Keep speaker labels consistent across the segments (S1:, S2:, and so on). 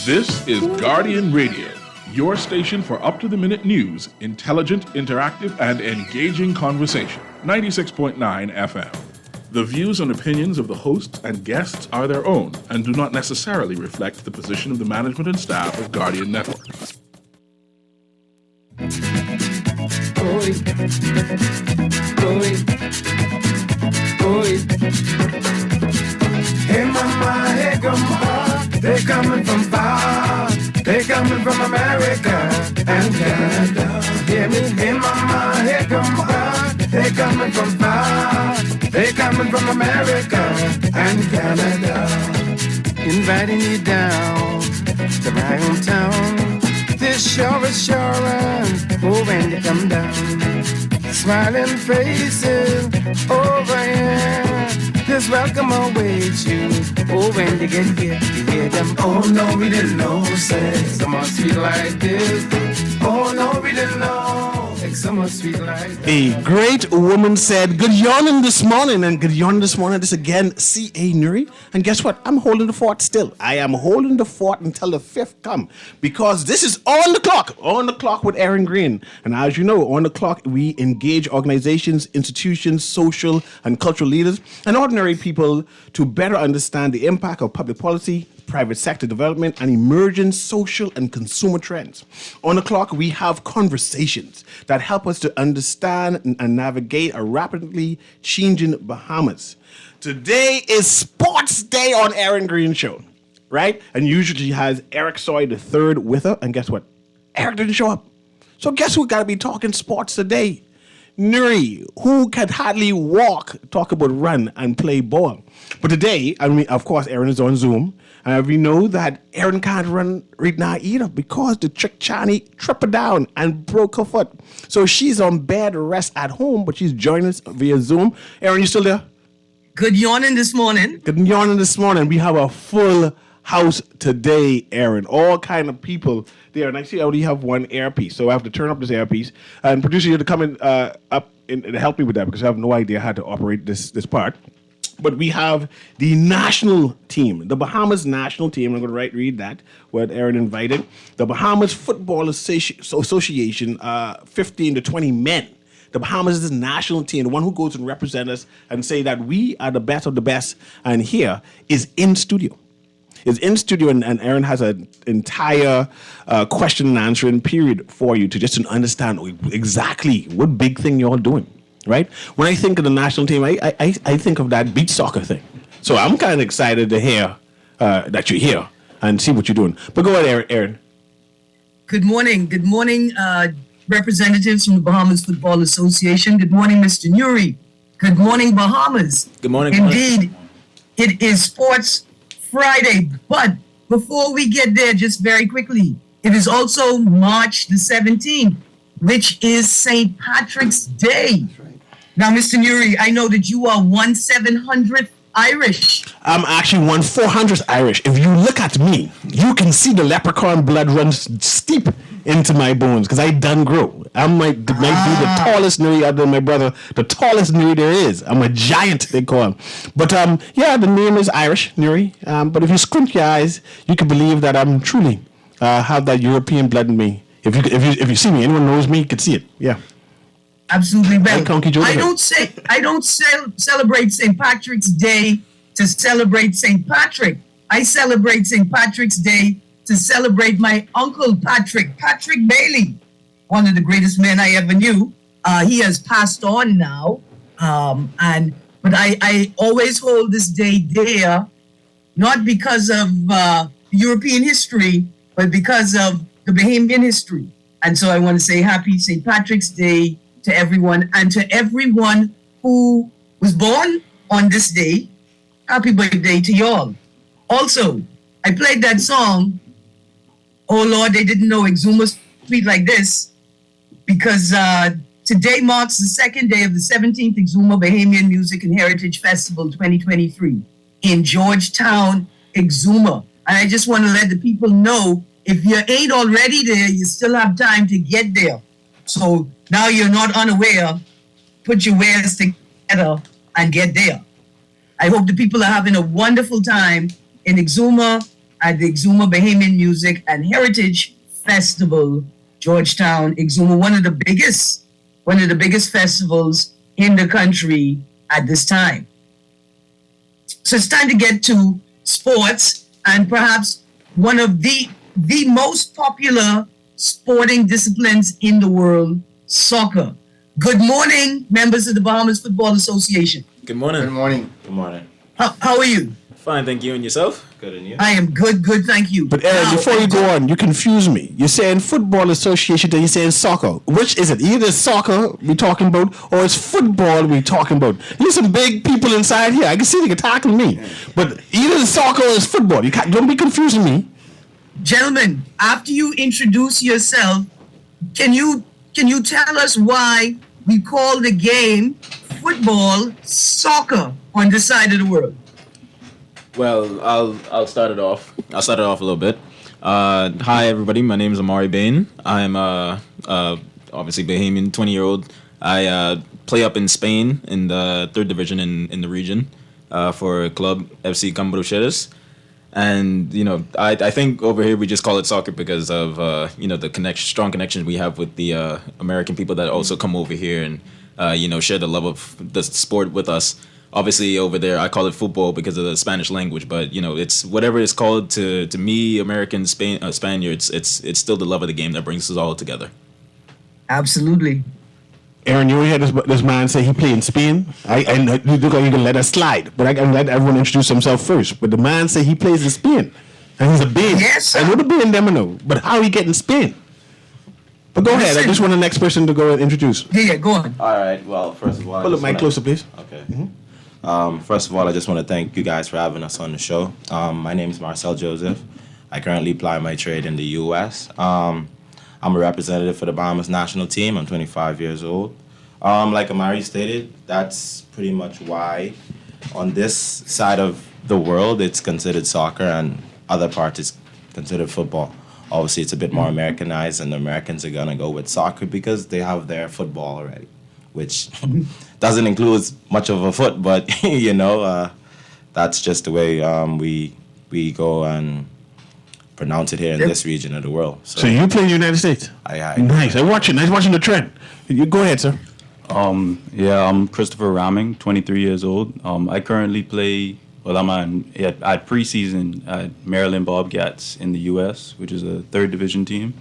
S1: This is Guardian Radio, your station for up-to-the-minute news, intelligent, interactive, and engaging conversation. 96.9 FM. The views and opinions of the hosts and guests are their own and do not necessarily reflect the position of the management and staff of Guardian Network.
S2: Hey mama, hey grandma, they coming from far. They coming from America and Canada. Hear me? Hey mama, hey grandma, they coming from far. They coming from America and Canada. Inviting you down to my hometown. This sure is sure, oh when you come down. Smiling faces over here. This welcome awaits you. Oh, when you get here, you hear them. Oh, no, we didn't know. Say, someone sweet like this. Oh, no, we didn't know. Someone sweet like that.
S3: A great woman said, good yawning this morning. And good yawning this morning. This again, C.A. Nuri. And guess what? I'm holding the fort still. I am holding the fort until the fifth come. Because this is On the Clock. On the Clock with Erin Greene. And as you know, On the Clock, we engage organizations, institutions, social and cultural leaders, and ordinary people to better understand the impact of public policy, private sector development, and emerging social and consumer trends. On the Clock, we have conversations that help us to understand and navigate a rapidly changing Bahamas. Today is Sports Day on Erin Greene Show, right? And usually she has Eric Soy III with her, and guess what? Eric didn't show up. So guess who got to be talking sports today? Nuri, who can hardly walk, talk about run and play ball. But today, I mean, of course, Erin is on Zoom. And we know that Erin can't run right now either because the trick Chani tripped her down and broke her foot. So she's on bed rest at home, but she's joining us via Zoom. Erin, you still there?
S4: Good yawning this morning.
S3: Good yawning this morning. We have a full house today, Erin. All kind of people there. And I see I only have one earpiece, so I have to turn up this earpiece. And producer, you have to come in up and help me with that because I have no idea how to operate this part. But we have the national team, the Bahamas national team. I'm going to read that, what Erin invited. The Bahamas Football Association, 15 to 20 men. The Bahamas is the national team, the one who goes and represents us and say that we are the best of the best. And here is in studio. Is in studio, and Erin has an entire question and answering period for you to just to understand exactly what big thing you're all doing. Right? When I think of the national team, I think of that beach soccer thing. So I'm kind of excited to hear that you're here and see what you're doing. But go ahead, Erin.
S4: Good morning. Good morning, representatives from the Bahamas Football Association. Good morning, Mr. Nuri. Good morning, Bahamas.
S3: Good morning.
S4: Indeed, it is Sports Friday. But before we get there, just very quickly, it is also March the 17th, which is St. Patrick's Day. Now, Mr. Nuri, I know that you are 1/700th Irish.
S3: I'm actually 1/400th Irish. If you look at me, you can see the leprechaun blood runs steep into my bones because I done grow. I might be the tallest Nuri other than my brother, the tallest Nuri there is. I'm a giant, they call him. But yeah, the name is Irish, Nuri. But if you squint your eyes, you can believe that I'm truly have that European blood in me. If you see me, anyone knows me, you can see it. Yeah.
S4: Absolutely right. I don't celebrate St. Patrick's Day to celebrate St. Patrick. I celebrate St. Patrick's Day to celebrate my uncle Patrick Bailey, one of the greatest men I ever knew. He has passed on now, but I always hold this day dear, not because of European history, but because of the Bahamian history. And so I want to say happy St. Patrick's Day to everyone, and to everyone who was born on this day, happy birthday to y'all. Also, I played that song, Oh Lord, They Didn't Know Exuma Sweet Like This, because today marks the second day of the 17th Exuma Bahamian Music and Heritage Festival 2023 in Georgetown, Exuma. And I just want to let the people know, if you ain't already there, you still have time to get there. So now you're not unaware, put your wares together and get there. I hope the people are having a wonderful time in Exuma at the Exuma Bahamian Music and Heritage Festival, Georgetown, Exuma, one of the biggest festivals in the country at this time. So it's time to get to sports, and perhaps one of the most popular sporting disciplines in the world, soccer. Good morning, members of the Bahamas Football Association.
S5: Good morning.
S6: Good morning.
S5: Good morning.
S4: How are you?
S5: Fine, thank you. And yourself? Good, and you?
S4: I am good, thank you.
S3: But Erin,
S4: Now,
S3: before you go on, you confuse me. You're saying football association, then you're saying soccer. Which is it? Either soccer we talking about, or it's football we talking about. There's some big people inside here. I can see they can tackle me. But either it's soccer or it's football. Don't be confusing me.
S4: Gentlemen, after you introduce yourself, can you tell us why we call the game football soccer on this side of the world?
S5: Well, I'll start it off. I'll start it off a little bit. Hi, everybody. My name is Amari Bain. I'm obviously Bahamian, 20-year-old. I play up in Spain in the third division in the region for club FC Cambrucheres. And, I think over here we just call it soccer because of, the strong connection we have with the American people that also come over here and, share the love of the sport with us. Obviously, over there, I call it football because of the Spanish language, but it's whatever it's called to me, American Spaniards. It's still the love of the game that brings us all together.
S4: Absolutely.
S3: Erin, you heard this man say he played in Spain. I know you look like you can let us slide, but I can let everyone introduce himself first. But the man say he plays in Spain, and he's a Bain.
S4: Yes, sir.
S3: I know the Bain, them I know, but how he get in Spain? But go ahead. I just want the next person to go and introduce.
S4: Yeah, go on.
S6: All right. Well, first of all,
S3: Pull the mic closer, please.
S6: Okay. First of all, I just want to thank you guys for having us on the show. My name is Marcel Joseph. I currently ply my trade in the U.S. I'm a representative for the Bahamas national team. I'm 25 years old. Like Amari stated, that's pretty much why on this side of the world it's considered soccer and other parts it's considered football. Obviously, it's a bit more Americanized, and the Americans are going to go with soccer because they have their football already, which doesn't include much of a foot, but, that's just the way we go and pronounce it here in this region of the world.
S3: So you play in the United States?
S6: I
S3: Nice. I'm watching the trend. You go ahead, sir.
S7: I'm Christopher Ramming, 23 years old. I currently play, I'm at preseason at Maryland Bobcats in the U.S., which is a third division team.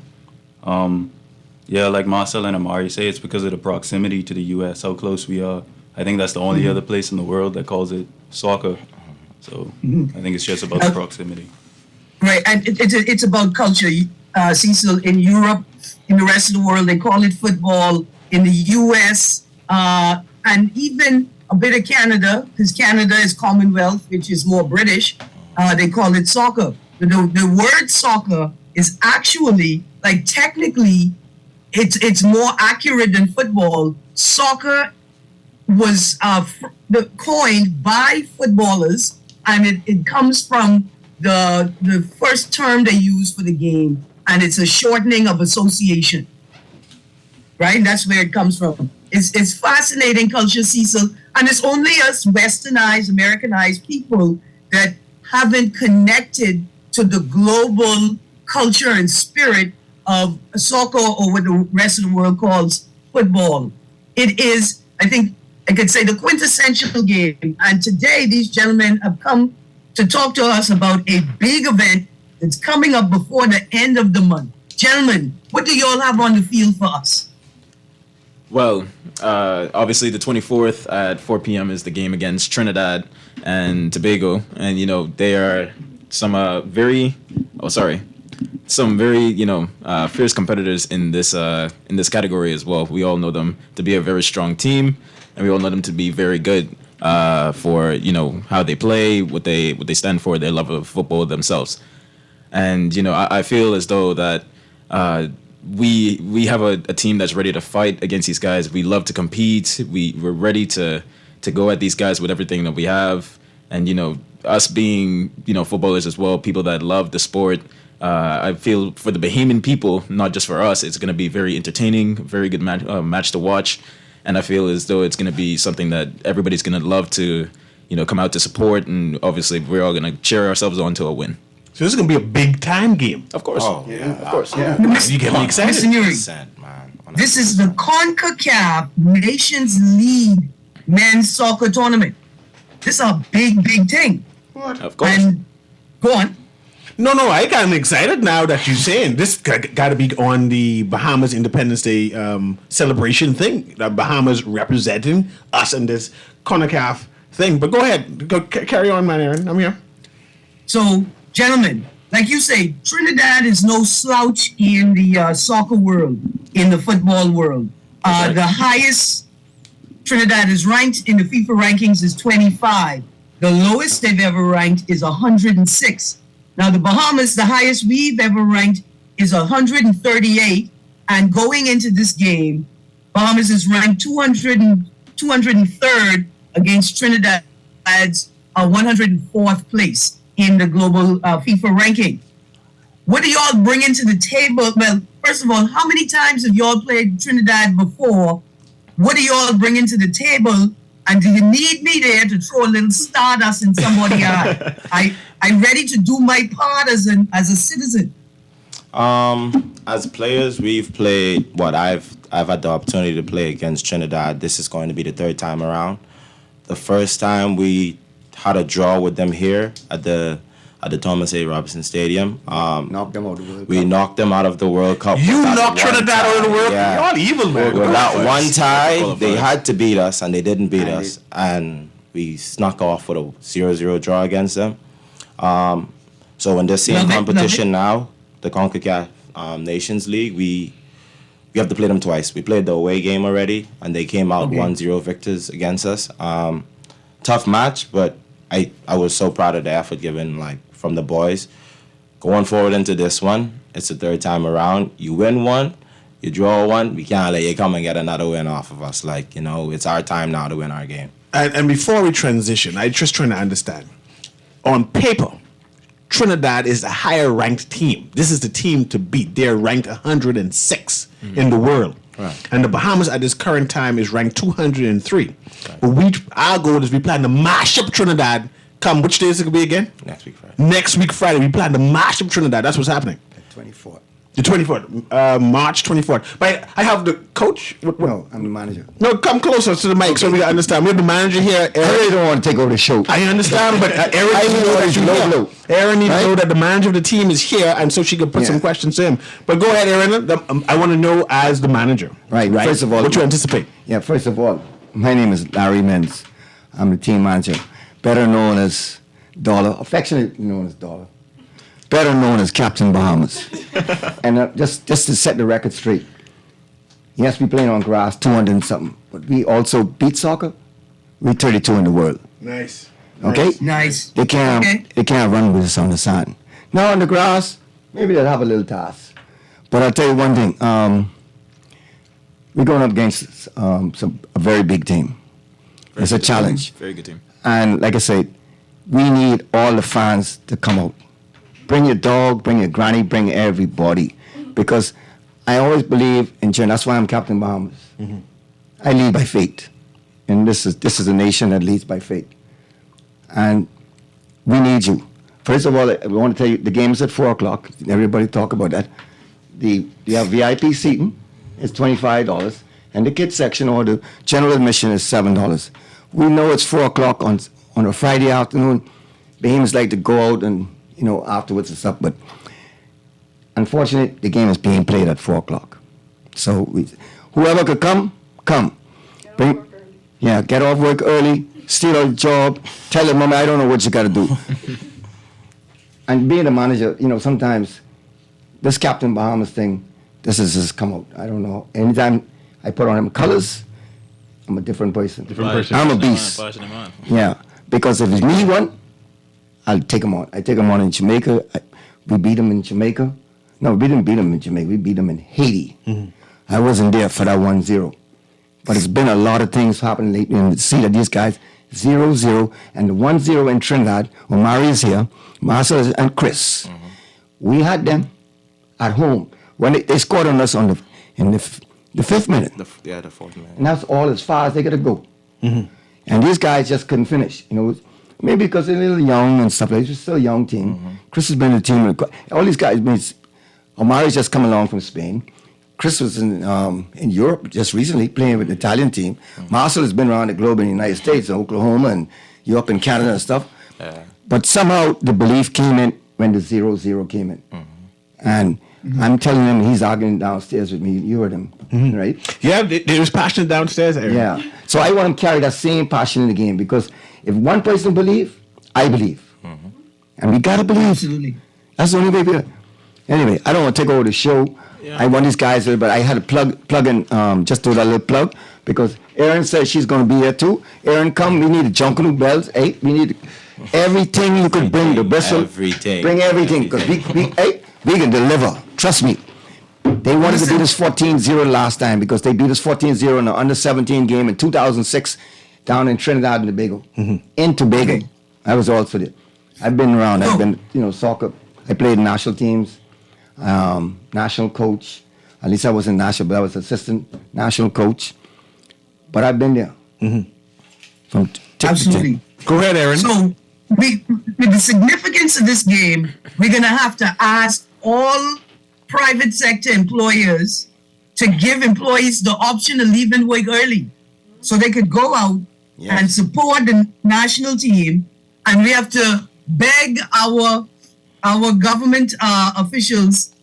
S7: Like Marcel and Amari say, it's because of the proximity to the U.S., how close we are. I think that's the only other place in the world that calls it soccer. So I think it's just about the proximity.
S4: Right, and it's about culture. Cecil, in Europe, in the rest of the world, they call it football. In the U.S., and even a bit of Canada, because Canada is Commonwealth, which is more British, they call it soccer. The word soccer is actually, technically, it's more accurate than football. Soccer was coined by footballers, and it comes from the first term they use for the game, and it's a shortening of association. Right? That's where it comes from. It's fascinating culture, Cecil, and it's only us westernized, Americanized people that haven't connected to the global culture and spirit of soccer, or what the rest of the world calls football. It is, I think I could say, the quintessential game. And today these gentlemen have come to talk to us about a big event that's coming up before the end of the month. Gentlemen, what do you all have on the field for us?
S5: Well, obviously the 24th at 4 p.m. is the game against Trinidad and Tobago. And, they are some very, fierce competitors in this category as well. We all know them to be a very strong team, and we all know them to be very good for, how they play, what they stand for, their love of football themselves. And, I feel as though that we have a team that's ready to fight against these guys. We love to compete. We're ready to go at these guys with everything that we have. And, us being, footballers as well, people that love the sport, I feel for the Bahamian people, not just for us, it's going to be very entertaining, very good match to watch. And I feel as though it's going to be something that everybody's going to love to, come out to support. And obviously, we're all going to cheer ourselves on to a win.
S3: So this is gonna be a big time game.
S5: Of course.
S6: Oh,
S5: Of course.
S6: Yeah.
S3: You get me excited.
S4: Mr. Nuri,
S6: 100%, man.
S4: this is the CONCACAF Nations League men's soccer tournament. This is a big, big thing.
S5: Of course.
S4: And go on.
S3: No, I got excited now that you're saying this. Got to be on the Bahamas Independence Day celebration thing. The Bahamas representing us in this CONCACAF thing. But go ahead, carry on, man, Erin. I'm here.
S4: So, gentlemen, like you say, Trinidad is no slouch in the soccer world, in the football world. The highest Trinidad is ranked in the FIFA rankings is 25. The lowest they've ever ranked is 106. Now, the Bahamas, the highest we've ever ranked is 138. And going into this game, Bahamas is ranked 203rd against Trinidad's 104th place in the global FIFA ranking. What do y'all bring into the table? Well, first of all, how many times have y'all played Trinidad before? What do y'all bring into the table? And do you need me there to throw a little stardust in somebody's eye? I'm ready to do my part as a citizen.
S6: As players, we've played I've had the opportunity to play against Trinidad. This is going to be the third time around. The first time we had a draw with them here at the Thomas A. Robinson Stadium.
S8: Knocked them out of the World
S6: We
S8: Cup.
S6: knocked them out of the World Cup.
S3: You
S6: with that
S3: knocked
S6: one
S3: Trinidad out of the
S6: tie.
S3: World Cup.
S6: Yeah.
S3: Y'all evil, man.
S6: With that one tie,
S5: Qualifiers.
S6: they had to beat us, and they didn't beat us. And we snuck off with a 0-0 draw against them. So in this same
S4: Love it,
S6: competition now, the CONCACAF Nations League, we have to play them twice. We played the away game already, and they came out 1-0 victors against us. Tough match, but I was so proud of the effort given from the boys. Going forward into this one, it's the third time around. You win one, you draw one. We can't let you come and get another win off of us. It's our time now to win our game.
S3: And before we transition, I'm just trying to understand. On paper, Trinidad is a higher ranked team. This is the team to beat. They're ranked 106 in the world.
S6: Right.
S3: And the Bahamas at this current time is ranked 203. Right. But our goal is we plan to mash up Trinidad. Which day is it going to be again?
S6: Next week, Friday.
S3: Next week, Friday. We plan to mash up Trinidad. That's what's happening.
S8: 24th.
S3: The 24th, March 24th. But I have the coach.
S8: No, I'm the manager.
S3: No, come closer to the mic so we can understand. We have the manager here.
S8: I really don't want to take over the show.
S3: I understand, but Erin
S8: I
S3: needs to know
S8: know
S3: that
S8: it's
S3: you're
S8: low
S3: here.
S8: blow.
S3: Erin needs to
S8: Right?
S3: know that the manager of the team is here, and so she can put some questions to him. But go ahead, Erin. I want to know as the manager.
S8: Right. First of all,
S3: what you anticipate?
S8: Yeah, first of all, my name is Larry Menz. I'm the team manager, better known as Dollar, affectionately known as Dollar, better known as Captain Bahamas. And just to set the record straight, yes, we playing on grass, 200 and something, but we also beat soccer. We're 32 in the world.
S3: Nice.
S8: Okay?
S4: Nice.
S8: They can't
S4: Okay.
S8: run with us on the sand. Now on the grass, maybe they'll have a little task. But I'll tell you one thing. We're going up against a very big team. It's a challenge.
S5: Very good team.
S8: And like I said, we need all the fans to come out. Bring your dog, bring your granny, bring everybody. Because I always believe in Trinidad. That's why I'm Captain Bahamas. Mm-hmm. I lead by faith. And this is a nation that leads by faith. And we need you. First of all, I want to tell you, the game is at 4 o'clock. Everybody talk about that. You have VIP seating. It's $25. And the kids section or the general admission is $7. We know it's 4 o'clock on a Friday afternoon. Bahamians like to go out and, afterwards and stuff. But unfortunately, the game is being played at 4 o'clock. So whoever could come. Get off work early, steal a job, tell your mama, I don't know what you got to do. And being a manager, sometimes this Captain Bahamas thing, this has just come out. I don't know. Anytime I put on them colors, I'm a different person. I'm a beast. Yeah, because if it's me one, I'll take them on. I take them on in Jamaica. We beat them in Jamaica. No, we didn't beat them in Jamaica. We beat them in Haiti. Mm-hmm. I wasn't there for that 1-0. But it's been a lot of things happening lately, and to see that these guys 0-0 and the 1-0 in Trinidad, when Mari is here, Marcel and Chris, we had them at home when they scored on us in the 5th minute.
S6: The 4th minute.
S8: And that's all as far as they got to go. Mm-hmm. And these guys just couldn't finish. Maybe because they're a little young and stuff. It's still a young team. Chris has been in the team. All these guys. Omari's just come along from Spain. Chris was in Europe just recently playing with the Italian team. Marcel has been around the globe in the United States, in Oklahoma and Europe and Canada and stuff. But somehow the belief came in when the 0-0 came in. And I'm telling him, he's arguing downstairs with me. You heard him, right?
S3: Yeah, there was passion downstairs, Erin.
S8: Yeah. So I want him to carry that same passion in the game, because if one person believe, I believe. And we got to believe.
S4: Absolutely.
S8: That's the only way. Anyway, I don't want to take over the show. Yeah. I want these guys, but I had to plug in, just do that little plug, because Erin said she's going to be here too. Erin, come. We need the Junkanoo bells. Hey, we need everything you could bring. The bristle.
S6: Everything.
S8: Bring everything, because we can deliver. Trust me. They wanted to beat us 14-0 last time, because they beat us 14-0 in the under-17 game in 2006 down in Trinidad and Tobago. In Tobago. Okay. I was also there. I've been around. I've been, soccer. I played in national teams. National coach. At least I wasn't national, but I was assistant national coach. But I've been there. From
S4: Absolutely.
S3: Go ahead, Erin.
S4: So, with the significance of this game, we're going to have to ask all private sector employers to give employees the option of leaving work early, so they could go out and support the national team. And we have to beg our government officials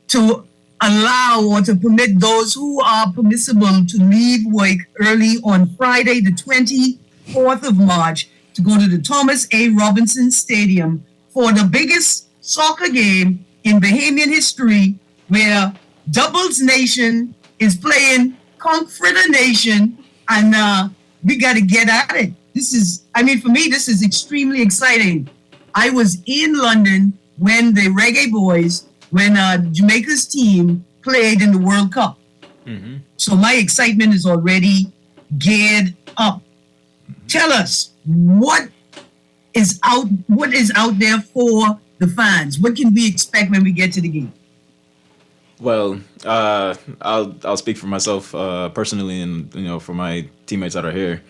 S4: to allow or to permit those who are permissible to leave work early on Friday, the 24th of March, to go to the Thomas A. Robinson Stadium for the biggest soccer game in Bahamian history, where Doubles Nation is playing Confreda Nation, and we got to get at it. For me, this is extremely exciting. I was in London when the Reggae Boys, when Jamaica's team played in the World Cup. So my excitement is already geared up. Tell us, what is out there for the fans? What can we expect when we get to the game?
S5: Well, I'll speak for myself personally, and for my teammates that are here.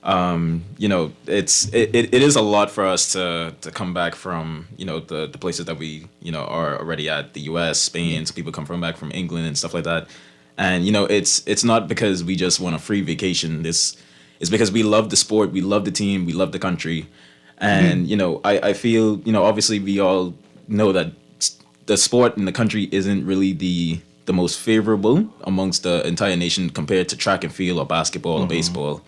S5: It is a lot for us to come back from the places that we are already at, the U.S., Spain. So people come back from England and stuff like that, and it's not because we just want a free vacation. This is because we love the sport, we love the team, we love the country, and I feel obviously we all know that the sport in the country isn't really the most favorable amongst the entire nation compared to track and field or basketball or baseball.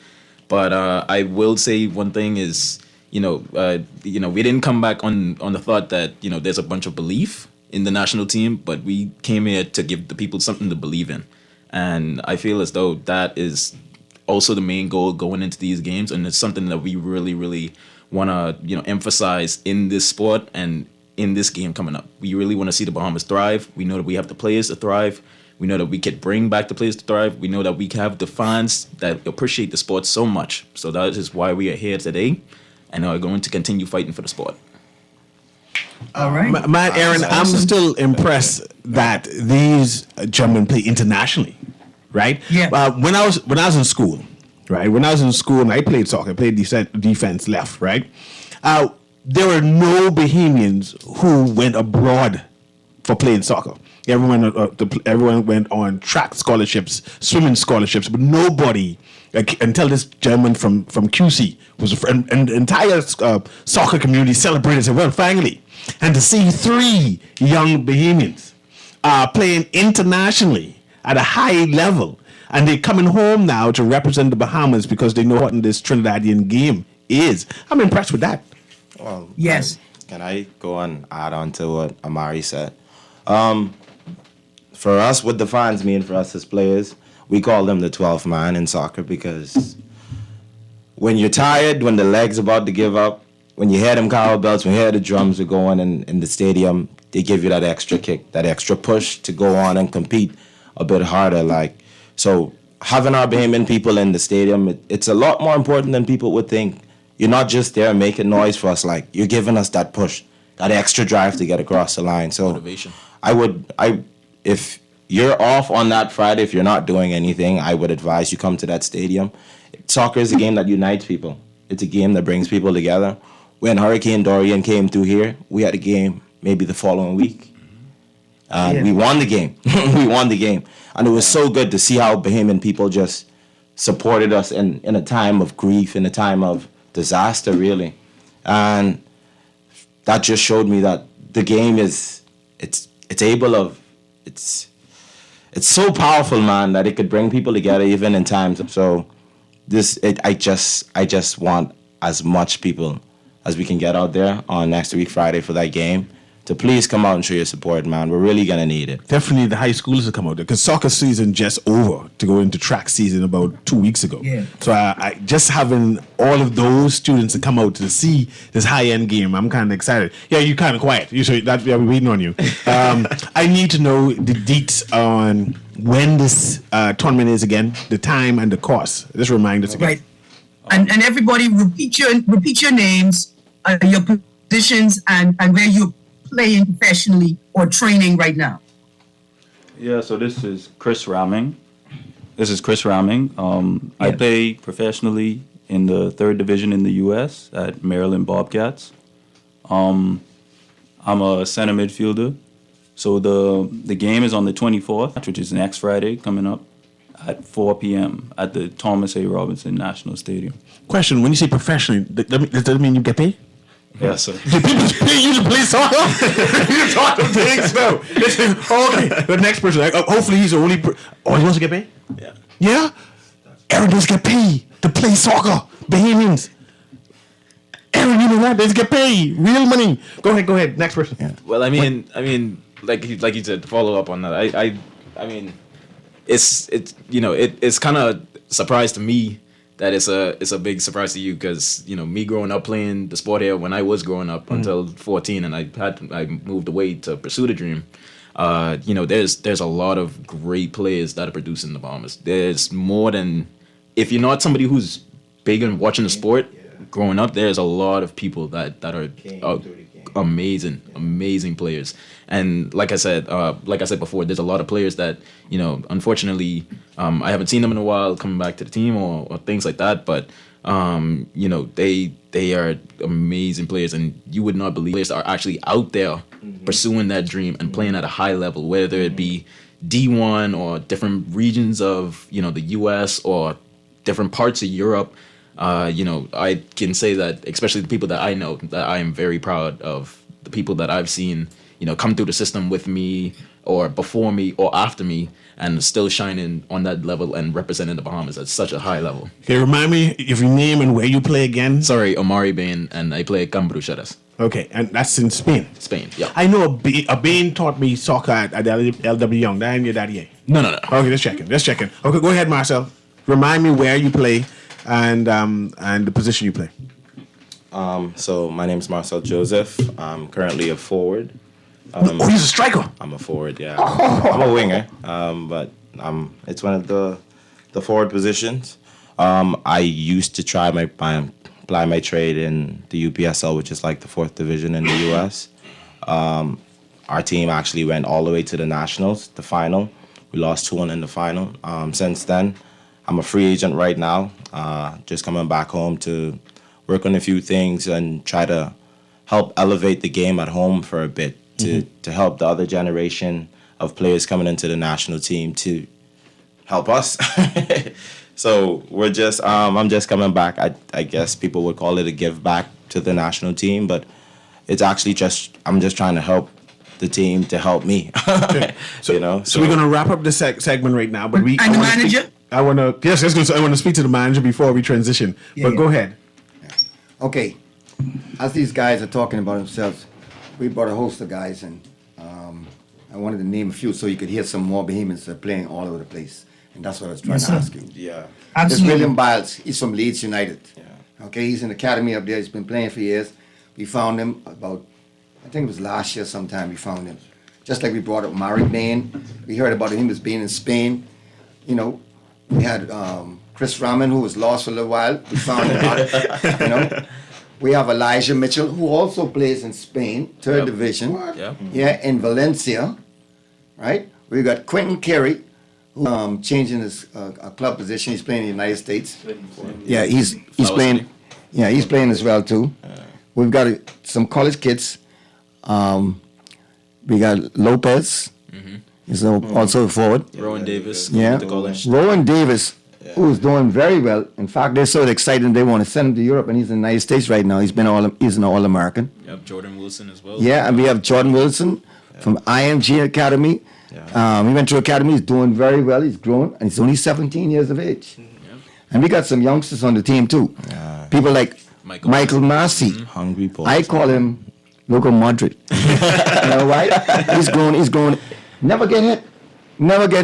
S5: But I will say one thing is, we didn't come back on the thought that, there's a bunch of belief in the national team, but we came here to give the people something to believe in. And I feel as though that is also the main goal going into these games. And it's something that we really, really want to, emphasize in this sport and in this game coming up. We really want to see the Bahamas thrive. We know that we have the players to thrive. We know that we can bring back the players to thrive. We know that we have the fans that appreciate the sport so much. So that is why we are here today and are going to continue fighting for the sport.
S4: All right.
S3: Man, Erin, I'm still impressed that these gentlemen play internationally, right?
S4: Yeah.
S3: When I was in school, right? When I was in school and I played soccer, I played defense left, right? There were no Bahamians who went abroad for playing soccer. Everyone went on track scholarships, swimming scholarships, but nobody, until this gentleman from QC was a friend, and the entire soccer community celebrated and said, well, finally. And to see 3 young Bahamians playing internationally at a high level, and they're coming home now to represent the Bahamas because they know what this Trinidadian game is. I'm impressed with that.
S6: Well,
S4: yes.
S6: Can I go and add on to what Amari said? For us, what the fans mean for us as players, we call them the 12th man in soccer, because when you're tired, when the leg's about to give up, when you hear them cowbells, when you hear the drums are going in the stadium, they give you that extra kick, that extra push to go on and compete a bit harder. So having our Bahamian people in the stadium, it's a lot more important than people would think. You're not just there making noise for us, you're giving us that push, that extra drive to get across the line. So
S5: motivation.
S6: If you're off on that Friday, if you're not doing anything, I would advise you come to that stadium. Soccer is a game that unites people. It's a game that brings people together. when Hurricane Dorian came through here, we had a game maybe the following week. And we won the game. We won the game. And it was so good to see how Bahamian people just supported us in a time of grief, in a time of disaster, really. And that just showed me that the game it's so powerful, man, that it could bring people together even in times. So I just want as much people as we can get out there on next week Friday for that game to please come out and show your support, man. We're really gonna need it.
S3: Definitely the high schools to come out there because soccer season just over to go into track season about 2 weeks ago.
S4: Yeah.
S3: So I just having all of those students to come out to see this high end game, I'm kind of excited. Yeah, you kind of quiet. You so that we're waiting on you. I need to know the dates on when this tournament is again, the time and the cost. Just remind us again.
S4: Right. And everybody repeat your names, your positions, and where you're playing professionally or training right now.
S7: Yeah, so this is Chris Ramming. I play professionally in the 3rd division in the U.S. at Maryland Bobcats. I'm a center midfielder. So the game is on the 24th, which is next Friday coming up at 4 p.m. at the Thomas A. Robinson National Stadium.
S3: Question: when you say professionally, does that mean you get paid?
S7: Yes, sir.
S3: Do people pay you to play soccer? You talk of things now. Okay, the next person. Hopefully, he's the only. He wants to get paid.
S6: Yeah.
S3: Yeah. Erin does get paid to play soccer. Bahamians. Erin, you know what? They get paid real money. Go ahead. Next person. Yeah.
S5: Well, I mean, like you said, to follow up on that, I mean, it's kind of surprise to me that it's a big surprise to you because me growing up playing the sport here when I was growing up until 14 and I moved away to pursue the dream. There's a lot of great players that are producing the Bahamas. There's more than if you're not somebody who's big on watching the sport. Growing up, there's a lot of people that are amazing players. And like I said before, there's a lot of players that unfortunately I haven't seen them in a while coming back to the team or things like that. But they are amazing players, and you would not believe players are actually out there pursuing that dream and playing at a high level, whether it be D1 or different regions of the U.S. or different parts of Europe. I can say that, especially the people that I know, that I am very proud of the people that I've seen, come through the system with me or before me or after me and still shining on that level and representing the Bahamas at such a high level.
S3: Okay, remind me of your name and where you play again.
S5: Sorry, Omari Bain, and I play Cambruchadas.
S3: Okay, and that's in Spain.
S5: Spain, yeah.
S3: I know a Bain taught me soccer at LW Young. That ain't your daddy, eh?
S5: No.
S3: Okay, just checking. Okay, go ahead, Marcel. Remind me where you play and the position you play.
S6: So my name's Marcel Joseph. I'm currently a forward.
S3: He's a striker.
S6: I'm a forward, yeah. I'm a winger, but it's one of the forward positions. I used to try apply my trade in the UPSL, which is like the 4th division in the U.S. Our team actually went all the way to the Nationals, the final. We lost 2-1 in the final. Since then, I'm a free agent right now, just coming back home to work on a few things and try to help elevate the game at home for a bit, to help the other generation of players coming into the national team to help us. So we're just, I'm just coming back. I guess people would call it a give back to the national team, but it's actually I'm just trying to help the team to help me.
S3: Okay. So we're gonna wrap up this segment right now, but
S4: And the manager?
S3: I want to speak to the manager before we transition.
S4: Yeah,
S3: Go ahead.
S8: Okay, as these guys are talking about themselves, we brought a host of guys, and I wanted to name a few so you could hear some more Bahamians that are playing all over the place, and that's what I was trying to ask you.
S6: Yeah.
S8: This
S4: Absolutely.
S8: William Biles, he's from Leeds United.
S6: Yeah.
S8: Okay, he's in the academy up there. He's been playing for years. We found him I think it was last year sometime we found him. Just like we brought up Mari Bain. We heard about him as being in Spain. We had Chris Raman, who was lost for a little while. We found him out. We have Elijah Mitchell, who also plays in Spain, 3rd division.
S5: Yeah.
S8: Yeah, in Valencia, right? We got Quentin Carey, who changing his club position. He's playing in the United States. Yeah, he's playing. Yeah, he's playing as well too. we've got some college kids. We got Lopez. He's also a forward.
S5: Rowan Davis.
S8: Yeah.
S5: To college.
S8: Rowan Davis, who's doing very well. In fact, they're so excited they want to send him to Europe, and he's in the United States right now. He's an All-American.
S5: Yep, Jordan Wilson as well.
S8: Yeah, and we have Jordan Wilson from IMG Academy. He went to academy. He's doing very well. He's grown, and he's only 17 years of age. And we got some youngsters on the team too. People like Michael Massey.
S6: Hungry boy.
S8: I call him Local Madrid. You know why? He's grown. Never get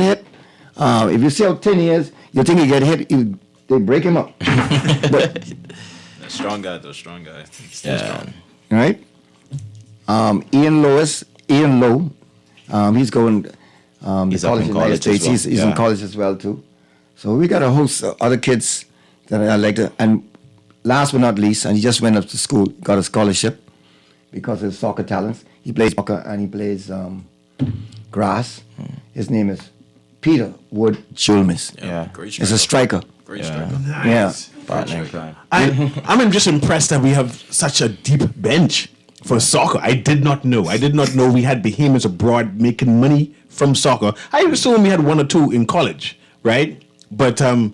S8: hit. If you see how 10 years, you think he get hit, they break him up. But,
S5: Strong guy. Still strong.
S8: right? Ian Lowe, he's going
S6: He's
S8: to
S6: up
S8: college
S6: in
S8: in the United
S6: college as
S8: States.
S6: well.
S8: He's in college as well too. So we got a host of other kids that I like to. And last but not least, and he just went up to school, got a scholarship because of his soccer talents. He plays soccer and he plays grass. His name is Peter Wood Schulmes.
S6: Yeah.
S5: Great
S8: He's a striker.
S5: Great striker.
S8: Yeah.
S6: Partner in crime.
S3: I'm just impressed that we have such a deep bench for soccer. I did not know we had behemoths abroad making money from soccer. I assumed we had one or two in college, right? But to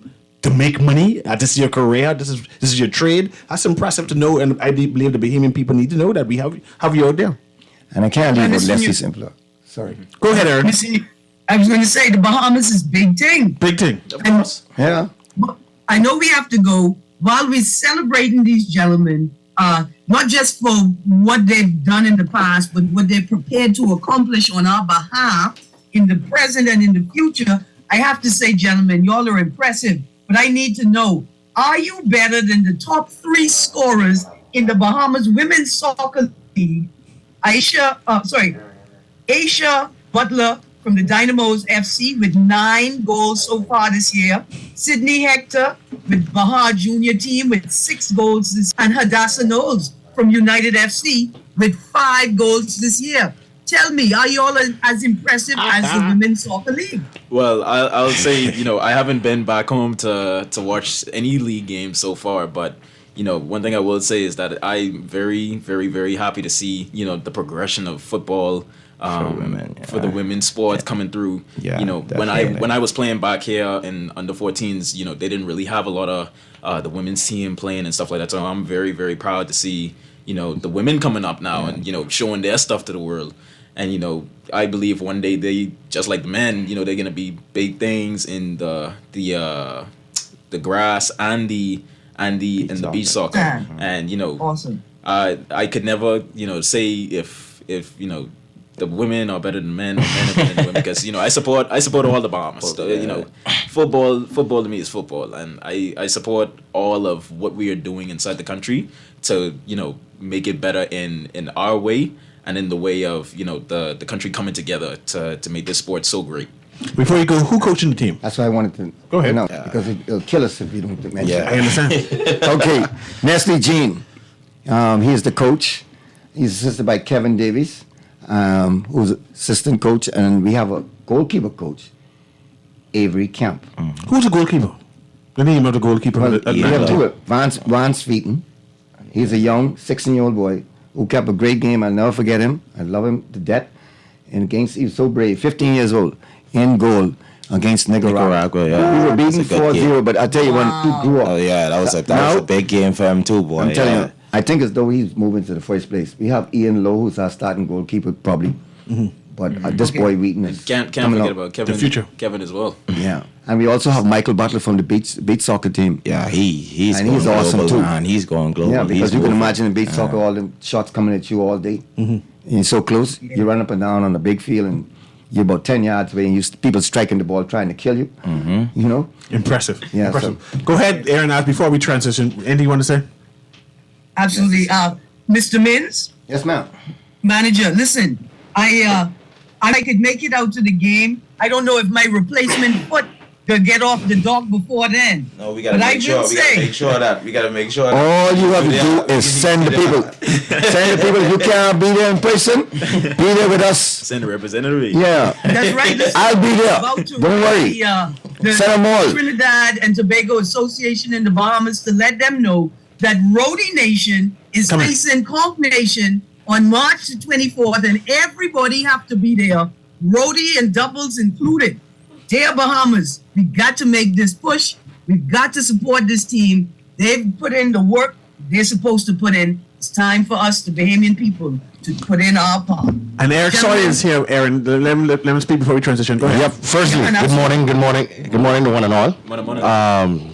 S3: make money, this is your career, this is your trade. That's impressive to know, and I believe the Bahamian people need to know that we have you out there.
S8: And I can't leave
S4: And
S8: with
S4: listen,
S8: Leslie Simpler. Sorry.
S3: Go ahead, Erin.
S4: Listen, I was going to say the Bahamas is big thing.
S3: Big thing.
S5: Of course.
S8: Yeah.
S4: But I know we have to go while we're celebrating these gentlemen, not just for what they've done in the past, but what they're prepared to accomplish on our behalf in the present and in the future. I have to say, gentlemen, y'all are impressive, but I need to know, are you better than the top 3 scorers in the Bahamas Women's Soccer League? Aisha Butler from the Dynamos FC with 9 goals so far this year. Sydney Hector with Bahar Junior Team with 6 goals this, and Hadassah Knowles from United FC with 5 goals this year. Tell me, are you all as impressive as the Women's Soccer League?
S5: Well, I'll say, I haven't been back home to watch any league games so far, but one thing I will say is that I'm very, very, very happy to see, the progression of football for the women's sports coming through.
S6: Yeah,
S5: when I was playing back here in under 14s, they didn't really have a lot of the women's team playing and stuff like that. So I'm very, very proud to see, the women coming up now and, showing their stuff to the world. And, I believe one day they, just like the men, they're going to be big things in the grass and the beach soccer. And,
S4: Awesome.
S5: I could never, say if the women are better than men or men are better than women, because I support all the Bahamas. Football to me is football, and I support all of what we are doing inside the country to make it better in our way and in the way of the country coming together to make this sport so great.
S3: Before you go, who coaching the team?
S8: That's why I wanted to
S3: Go ahead.
S8: because it'll kill us if you don't mention
S6: Yeah.
S3: I understand.
S8: Okay, Nestle Jean. He is the coach. He's assisted by Kevin Davies, who's assistant coach, and we have a goalkeeper coach, Avery Camp.
S3: Who's the goalkeeper? The name of the goalkeeper.
S8: Well,
S3: at
S8: we
S3: Manchester.
S8: have two. Vance Featon. He's a young 16-year-old boy who kept a great game. I'll never forget him. I love him to death. And he was so brave. 15 years old, in goal against Nicaragua.
S6: Yeah.
S8: We were beaten
S6: That's a good
S8: 4-0, but I tell you, when he grew up.
S6: Oh yeah, that was a big game for him too, boy.
S8: I'm telling you, I think as though he's moving to the first place. We have Ian Lowe, who's our starting goalkeeper, probably. But this boy Wheaton is
S5: Can't
S8: coming
S5: forget
S8: up.
S5: about Kevin.
S3: The future.
S5: Kevin as well.
S8: Yeah, and we also have Michael Butler from the beach soccer team.
S6: Yeah, he's
S8: And
S6: going
S8: he's awesome,
S6: global,
S8: too.
S6: man. He's going global.
S8: Yeah, because
S6: He's
S8: you can
S6: moving.
S8: imagine in beach soccer, all the shots coming at you all day. And you're so close, you run up and down on the big field, and you're about 10 yards away, and people striking the ball, trying to kill you. You know?
S3: Impressive.
S8: Yeah,
S3: Impressive. Go ahead, Erin. Before we transition, anything you want to say?
S4: Absolutely. Mr. Mins,
S8: Yes, ma'am.
S4: manager, listen, I could make it out to the game. I don't know if my replacement foot could get off the dock before then.
S6: No, we gotta
S4: But I
S6: make sure.
S4: will
S6: We gotta
S4: say-
S6: make sure that we gotta make sure. That
S8: All you have to do is send the people. Send the people. You can't be there in person. Be there with us.
S5: Send a representative.
S8: Yeah.
S4: That's right. Listen,
S8: I'll be there.
S4: about to
S8: Don't worry.
S4: The
S8: Send 'em all.
S4: Trinidad and Tobago Association in the Bahamas to let them know that Rhodey Nation is facing Conch Nation on March the 24th, and everybody have to be there, Rhodey and doubles included. Dear Bahamas, we got to make this push. We've got to support this team. They've put in the work they're supposed to put in. It's time for us, the Bahamian people, to put in our part.
S3: And Eric Sawyer is here, Erin. Let me speak before we transition. Go ahead.
S9: Yep. Firstly, good morning to one and all.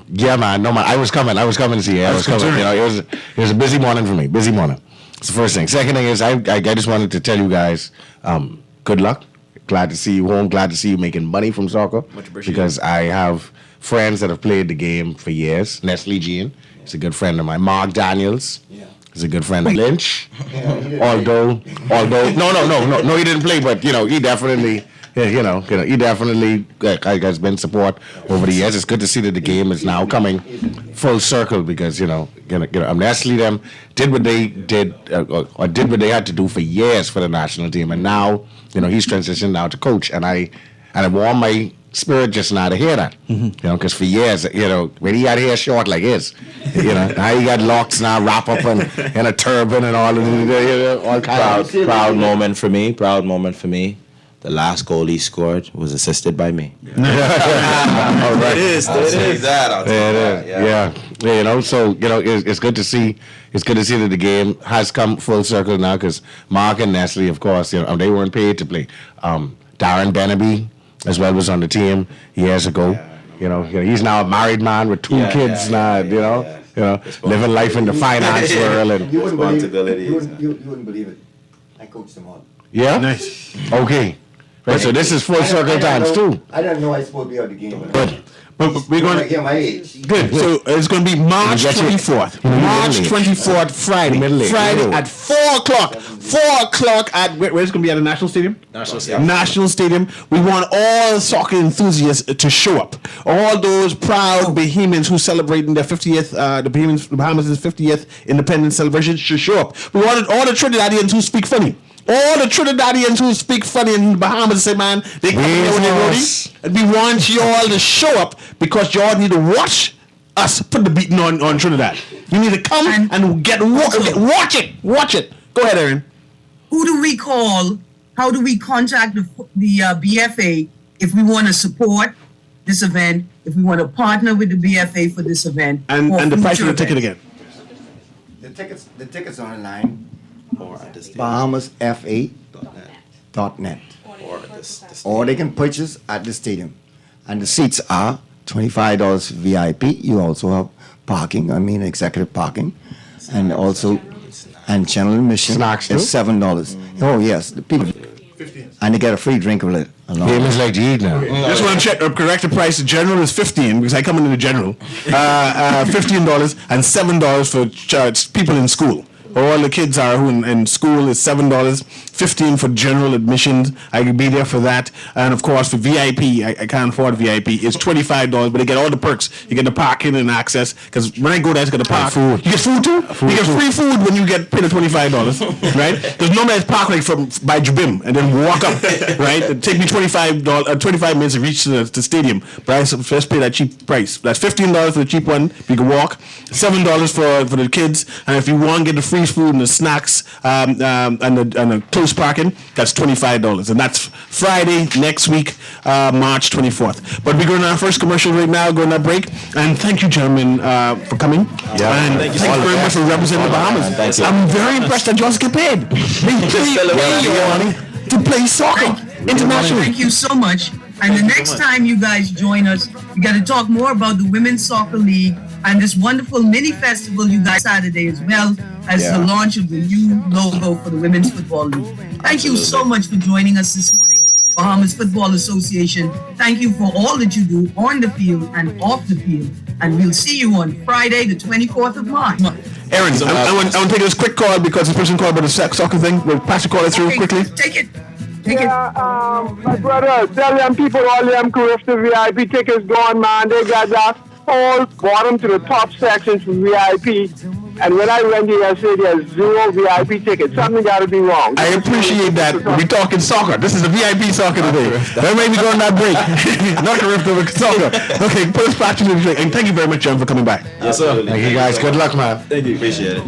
S9: Yeah, man. No, man. I was coming to see you. I was coming. You know, it was a busy morning for me. Busy morning. That's the first thing. Second thing is, I just wanted to tell you guys, good luck. Glad to see you home. Glad to see you making money from soccer. Much appreciated. Because I have friends that have played the game for years. Nestle Jean, he's a good friend of mine. Mark Daniels. Yeah. He's a good friend of Lynch. Although, no, he didn't play, but he definitely, he definitely has been support over the years. It's good to see that the game is now coming full circle because Nestle them did what they did or did what they had to do for years for the national team, and now he's transitioned now to coach, and I warm my spirit just now to hear that, because for years, when he had hair short like his, now he got locks now, wrap up in a turban and all kinds of
S6: proud moment for me. The last goal he scored was assisted by me.
S9: All right. It is. I'll take that. Yeah. So it's good to see. It's good to see that the game has come full circle now because Mark and Nestle, of course, they weren't paid to play. Darren Benaby as well was on the team years ago. He's now a married man with two kids now. Living life in the finance world and
S8: responsibilities. You wouldn't believe it. I coached them all.
S9: Yeah. Nice. Okay. Right, so this is full circle times too.
S8: I didn't know I was supposed to be out the game.
S3: But we're going to
S8: get my age.
S3: Good. So it's going to be March 24th. March 24th, Friday. Friday at 4 o'clock. 4 o'clock at where's it going to be at the National Stadium? National Stadium. We want all soccer enthusiasts to show up. All those proud Bahamians who celebrating their 50th, the Bahamas' 50th independence celebration should show up. We wanted all the Trinidadians who speak funny. All the Trinidadians who speak funny in the Bahamas say, man, they come here when they're ready. And we want you all to show up because you all need to watch us put the beating on Trinidad. You need to come and watch it. Watch it. Go ahead, Erin.
S4: Who do we call? How do we contact the BFA if we want to support this event, if we want to partner with the BFA for this event?
S3: And the price of the ticket again.
S8: The tickets are online. BahamasFA.net. Or they can purchase at the stadium. And the seats are $25 VIP. You also have parking, executive parking. And also, and general admission is $7. Oh, yes. The people. And they get a free drink with it.
S9: Game is like to eat now.
S3: Just want to check, correct the price. The general is $15 because I come into the general. $15 and $7 for people in school. All the kids are who in school is $7, $15 for general admissions. I could be there for that, and of course for VIP, I can't afford VIP. It's $25, but they get all the perks. You get the parking and access. Because when I go there, I get the park. Food. You get food too. You get free food when you get paid the $25, right? Because normally it's park like by Jubim and then walk up, right? It take me 25 minutes to reach the stadium, but I just pay that cheap price. That's $15 for the cheap one. You can walk. $7 for the kids, and if you want to get the free food and the snacks and the close parking, that's $25, and that's Friday next week, March 24th. But we're going to our first commercial right now, going to break, and thank you, gentlemen, for coming. And thank you very much for representing the Bahamas. I'm very impressed that you all get paid. To play soccer internationally.
S4: Thank you so much. And the next time you guys join us, we got to talk more about the Women's Soccer League and this wonderful mini festival you guys Saturday as well as the launch of the new logo for the Women's Football League. Thank you so much for joining us this morning, Bahamas Football Association. Thank you for all that you do on the field and off the field. And we'll see you on Friday, the 24th of March.
S3: Erin, I want to take this quick call because the person called about the soccer thing. We'll pass the call through quickly.
S4: Take it.
S10: My brother, tell them people, all them crew, if the VIP tickets gone, man, they got that whole bottom to the top section for VIP. And when I went there, I said there's 0 VIP tickets. Something got to be wrong.
S3: I appreciate that. We're talking soccer. This is a VIP soccer today. That may be going that break. Not Carifta, but soccer. Okay, put us back to the break. And thank you very much, John, for coming back.
S6: Yes, sir.
S9: Thank you guys. Good luck, man.
S6: Thank you. Appreciate it.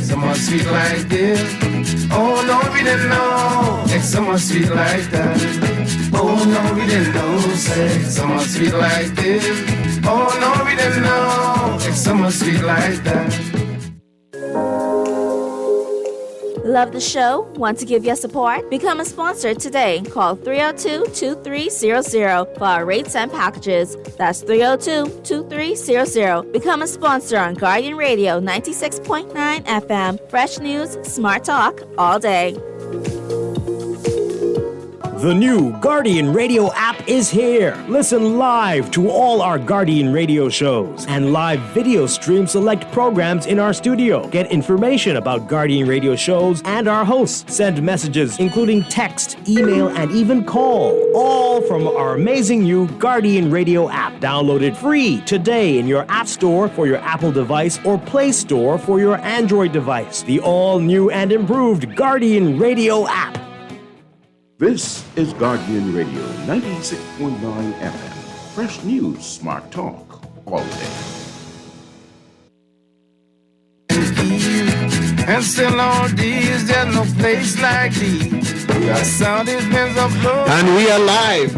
S2: Someone sweet like this. Oh no, we didn't know. It's someone sweet like that. Oh no, we didn't know. Say someone sweet like this. Oh no, we didn't know. It's someone sweet like that.
S11: Love the show? Want to give your support? Become a sponsor today. Call 302-2300 for our rates and packages. That's 302-2300. Become a sponsor on Guardian Radio 96.9 FM. Fresh news, smart talk, all day.
S12: The new Guardian Radio app is here. Listen live to all our Guardian Radio shows and live video stream select programs in our studio. Get information about Guardian Radio shows and our hosts. Send messages including text, email, and even call. All from our amazing new Guardian Radio app. Download it free today in your App Store for your Apple device or Play Store for your Android device. The all-new and improved Guardian Radio app.
S1: This is Guardian Radio 96.9 FM. Fresh news, smart talk, all day.
S2: And still on these, there's no place like these. The sound is winds of blow.
S3: And we are live.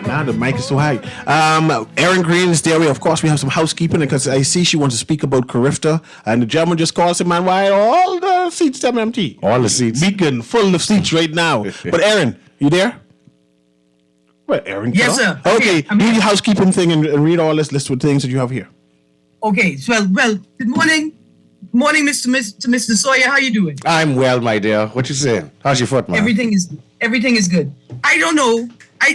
S3: Now the mic is so high. Erin Greene is there. Of course, we have some housekeeping because I see she wants to speak about Carifta. And the gentleman just calls him, man, why all the seats are empty?
S9: All the seats.
S3: Beacon full of seats right now. But Erin, you there? Well, Erin.
S4: Yes, sir.
S3: Okay,
S4: I'm
S3: do
S4: here.
S3: your housekeeping thing and read all this list of things that you have here.
S4: Okay, so, well, good morning. Good morning, Mr. Sawyer. How you doing?
S9: I'm well, my dear. What you saying? How's your foot, man?
S4: Everything is good. I don't know.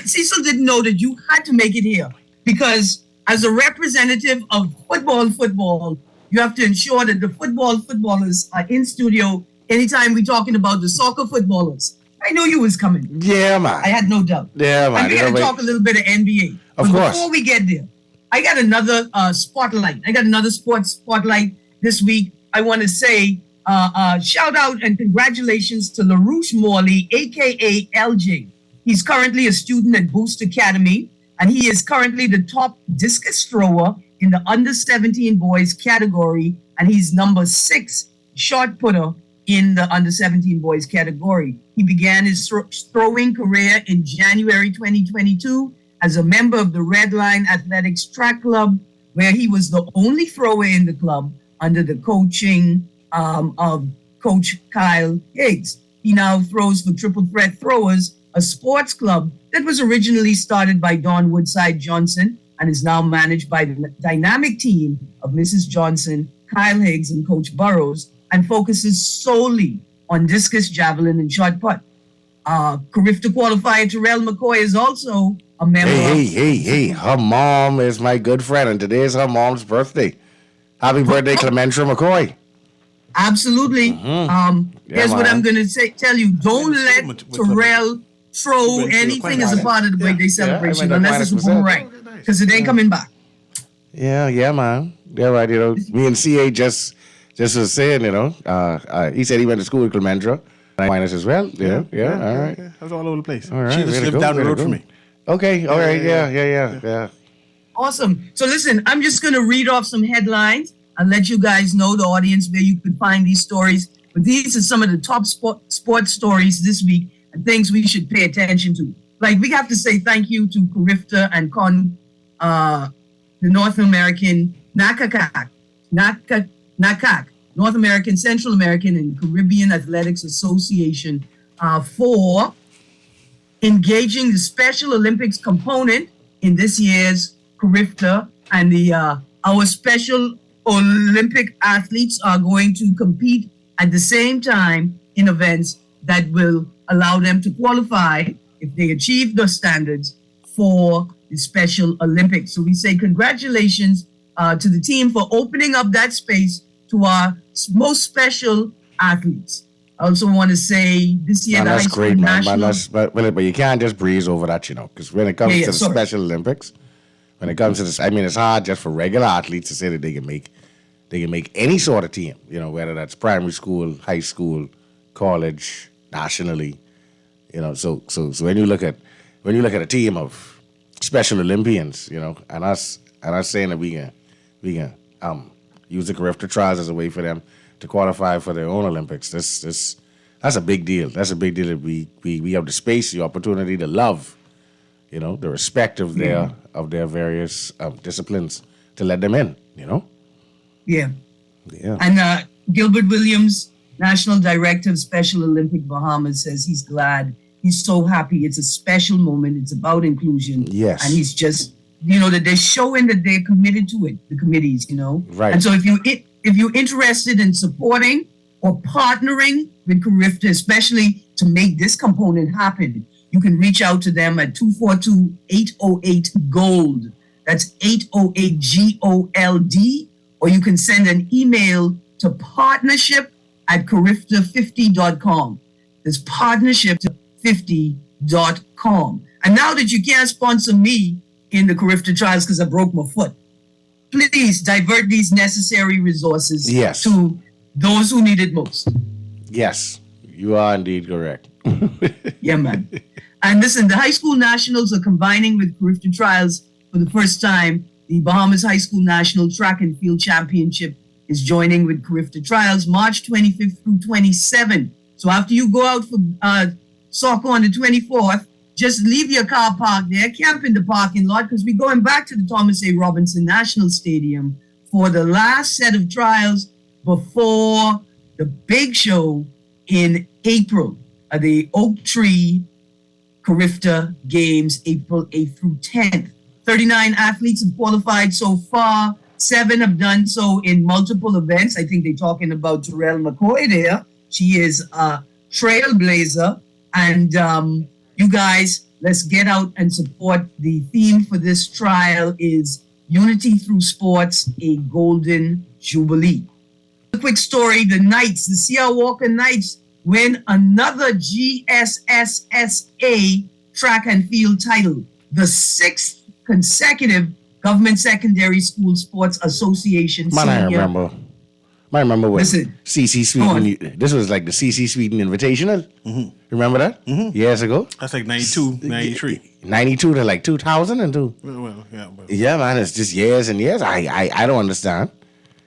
S4: Cecil didn't know that you had to make it here because as a representative of football, you have to ensure that the footballers are in studio anytime we're talking about the soccer footballers. I know you was coming.
S9: Yeah, man.
S4: I had no doubt.
S9: Yeah, man.
S4: And we're going to talk a little bit of NBA.
S9: Of
S4: But
S9: course.
S4: before we get there, I got another spotlight. I got another sports spotlight this week. I want to say shout out and congratulations to LaRouche Morley, a.k.a. LJ. He's currently a student at Boost Academy, and he is currently the top discus thrower in the under-17 boys category, and he's number 6 shot putter in the under-17 boys category. He began his throwing career in January 2022 as a member of the Red Line Athletics Track Club, where he was the only thrower in the club under the coaching of Coach Kyle Higgs. He now throws for Triple Threat Throwers, a sports club that was originally started by Don Woodside Johnson and is now managed by the dynamic team of Mrs. Johnson, Kyle Higgs, and Coach Burrows, and focuses solely on discus, javelin, and shot put. Carifta qualifier Terrell McCoy is also a member.
S9: Hey. Her mom is my good friend, and today is her mom's birthday. Happy birthday, Clementia McCoy.
S4: Absolutely. Here's what I'm going to tell you. Don't let Terrell throw anything as a part of the birthday celebration unless it's a boomerang, because it ain't coming back.
S9: Yeah, man. Yeah, right. You know, me and CA just was saying, you know, he said he went to school with Clementia. Minus as well. Yeah. All right.
S3: I was all over the place.
S9: All right.
S3: She just lived down the road from me.
S9: Okay. All right. Yeah.
S4: Awesome. So listen, I'm just going to read off some headlines and let you guys know, the audience, where you could find these stories. But these are some of the top sports stories this week and things we should pay attention to. Like, we have to say thank you to Carifta and the North American NACAC, North American, Central American, and Caribbean Athletics Association for engaging the Special Olympics component in this year's Carifta, and our Special Olympic athletes are going to compete at the same time in events that will allow them to qualify if they achieve the standards for the Special Olympics. So we say congratulations to the team for opening up that space to our most special athletes. I also want to say this year,
S9: Man,
S4: the
S9: that's
S4: high school
S9: great, man.
S4: national.
S9: But you can't just breeze over that, you know, because when it comes to the Special Olympics, when it comes to this, I mean, it's hard just for regular athletes to say that they can make They can make any sort of team, whether that's primary school, high school, college, nationally. So when you look at a team of Special Olympians, and us saying that we can use the Carifta trials as a way for them to qualify for their own Olympics. That's a big deal. That's a big deal that we have the space, the opportunity, the love, the respect of their various disciplines to let them in.
S4: Yeah.
S9: Yeah.
S4: And Gilbert Williams, National Director of Special Olympic Bahamas, says he's glad. He's so happy. It's a special moment. It's about inclusion.
S9: Yes.
S4: And he's just, that they're showing that they're committed to it, the committees,
S9: Right.
S4: And so if you're interested in supporting or partnering with Carifta, especially to make this component happen, you can reach out to them at 242-808-GOLD. That's 808-GOLD. Or you can send an email to partnership@carifta50.com. There's partnership50.com. And now that you can't sponsor me in the Carifta trials because I broke my foot, please divert these necessary resources to those who need it most.
S9: Yes, you are indeed correct.
S4: Yeah, man. And listen, the high school nationals are combining with Carifta trials for the first time. The Bahamas High School National Track and Field Championship is joining with Carifta trials March 25th through 27th. So after you go out for soccer on the 24th, just leave your car parked there, camp in the parking lot, because we're going back to the Thomas A. Robinson National Stadium for the last set of trials before the big show in April, the Oak Tree Carifta Games, April 8th through 10th. 39 athletes have qualified so far. 7 have done so in multiple events. I think they're talking about Terrell McCoy there. She is a trailblazer. And you guys, let's get out and support. The theme for this trial is Unity Through Sports, a Golden Jubilee. A quick story, the Knights, the C.R. Walker Knights, win another GSSSA track and field title, the 6th consecutive Government Secondary School Sports Association
S9: Man, I remember when
S4: Listen,
S9: CC Sweden, this was like the CC Sweden Invitational.
S3: Mm-hmm.
S9: Remember that? Years ago?
S3: That's like 92, 93.
S9: 92 to like 2002.
S3: Well, yeah. But
S9: Yeah, man, it's just years and years. I don't understand.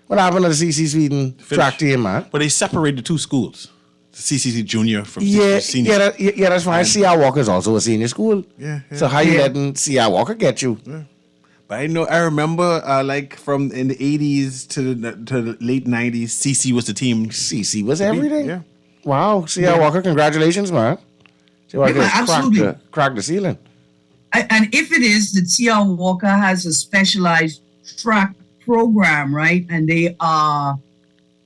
S9: What happened to the CC Sweden track team, man?
S3: But they separated the two schools. The CCC junior from
S9: Yeah,
S3: senior.
S9: yeah, that's fine. C.R. Walker is also a senior school.
S3: Yeah.
S9: So how you letting C.R. Walker get you?
S3: Yeah. But I remember like from in the 80s to the late 90s, CC was the team.
S9: CC was everything?
S3: Yeah.
S9: Wow. C.R. Walker, congratulations, man. C.R. Walker
S4: absolutely.
S9: cracked the ceiling.
S4: And if it is that C.R. Walker has a specialized track program, right? And they are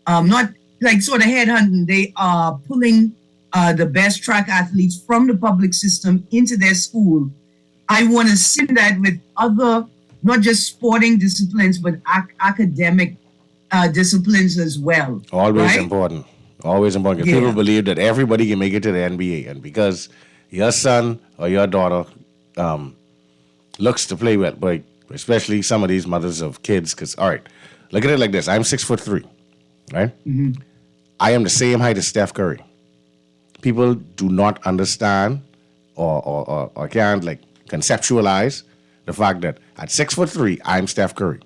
S4: not like sort of headhunting, they are pulling the best track athletes from the public system into their school. I want to see that with other, not just sporting disciplines, but academic disciplines as well.
S9: Always
S4: right?
S9: important. Always important.
S4: Yeah.
S9: People believe that everybody can make it to the NBA. And because your son or your daughter looks to play well, but especially some of these mothers of kids, because, all right, look at it like this. I'm 6'3", right?
S4: Mm-hmm.
S9: I am the same height as Steph Curry. People do not understand or can't like conceptualize the fact that at 6'3", I'm Steph Curry.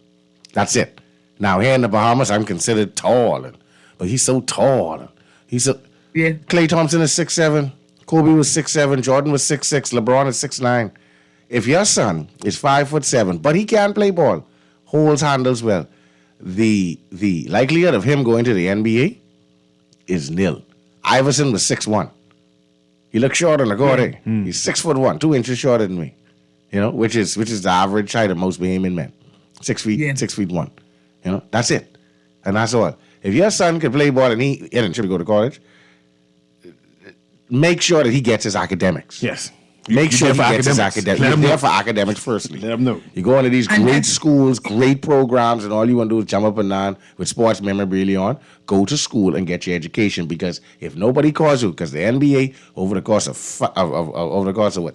S9: That's it. Now here in the Bahamas, I'm considered tall, but he's so tall. Klay Thompson is 6'7", Kobe was 6'7", Jordan was 6'6", LeBron is 6'9". If your son is 5'7", but he can't play ball, holds handles well, the likelihood of him going to the NBA is nil. Iverson was 6'1". He looks short on the court. He's 6'1", 2 inches shorter than me. Which is the average height of most Bahamian men. 6 feet, 6'1". That's it. And that's all. If your son can play ball and he should go to college, make sure that he gets his academics.
S3: Yes.
S9: Make sure he gets his
S3: academics.
S9: academics. You're there for academics firstly.
S3: Let them know.
S9: You go into these great schools, great programs, and all you want to do is jump up and down with sports memorabilia on. Go to school and get your education, because if nobody calls you, because the NBA over the course of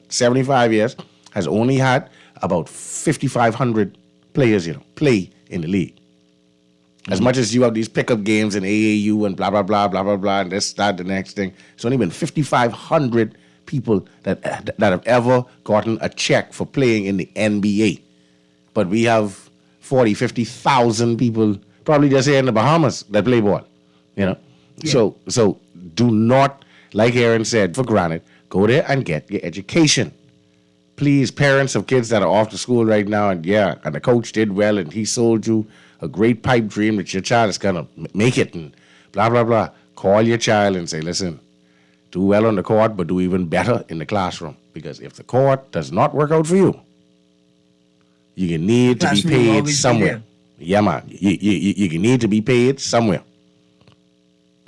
S9: 75 years has only had about 5,500 players, play in the league. As much as you have these pickup games in AAU and blah, blah, blah, blah, blah, blah, and this, that, the next thing, it's only been 5,500 people that have ever gotten a check for playing in the NBA. But we have 40, 50,000 people probably just here in the Bahamas that play ball, you know? Yeah. So do not, like Erin said, for granted, go there and get your education. Please, parents of kids that are off to school right now, and the coach did well and he sold you a great pipe dream that your child is going to make it and blah, blah, blah. Call your child and say, listen, do well on the court, but do even better in the classroom. Because if the court does not work out for you, you need to be paid somewhere. Yeah, man. You need to be paid somewhere.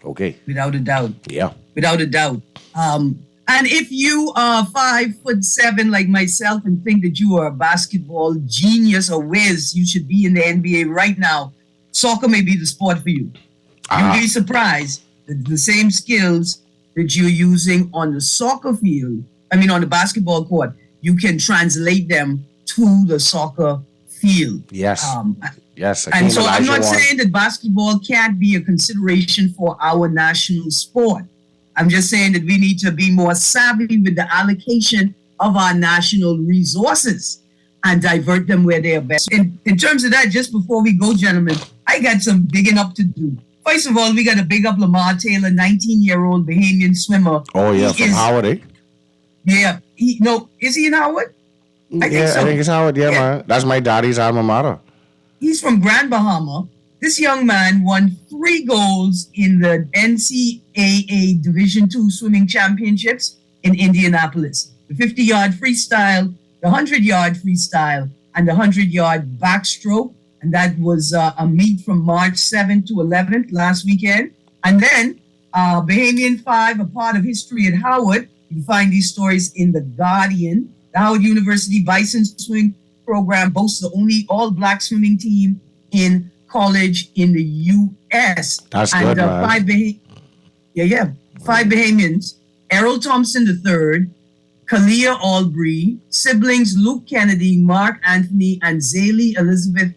S9: Okay.
S4: Without a doubt.
S9: Yeah.
S4: Without a doubt. And if you are 5'7" like myself and think that you are a basketball genius or whiz, you should be in the NBA right now. Soccer may be the sport for you. You'll be surprised that the same skills that you're using on the soccer field, on the basketball court, you can translate them to the soccer field.
S9: Yes. Yes.
S4: And so I'm not saying that basketball can't be a consideration for our national sport. I'm just saying that we need to be more savvy with the allocation of our national resources and divert them where they are best. In terms of that, just before we go, gentlemen, I got some bigging up to do. First of all, we got to big up Lamar Taylor, 19-year-old Bahamian swimmer.
S9: Oh, yeah, from Howard, eh?
S4: Yeah. Is he in Howard?
S9: I think it's Howard, man. That's my daddy's alma mater.
S4: He's from Grand Bahama. This young man won 3 golds in the NCAA Division II Swimming Championships in Indianapolis. The 50-yard freestyle, the 100-yard freestyle, and the 100-yard backstroke. And that was a meet from March 7th to 11th last weekend. And then Bahamian 5, a part of history at Howard. You can find these stories in The Guardian. The Howard University Bison Swimming Program boasts the only all-black swimming team in college in the U.S.
S9: That's good, man.
S4: 5 Bahamians, Errol Thompson III, Kalia Albury, siblings Luke Kennedy, Mark Anthony, and Zaylee Elizabeth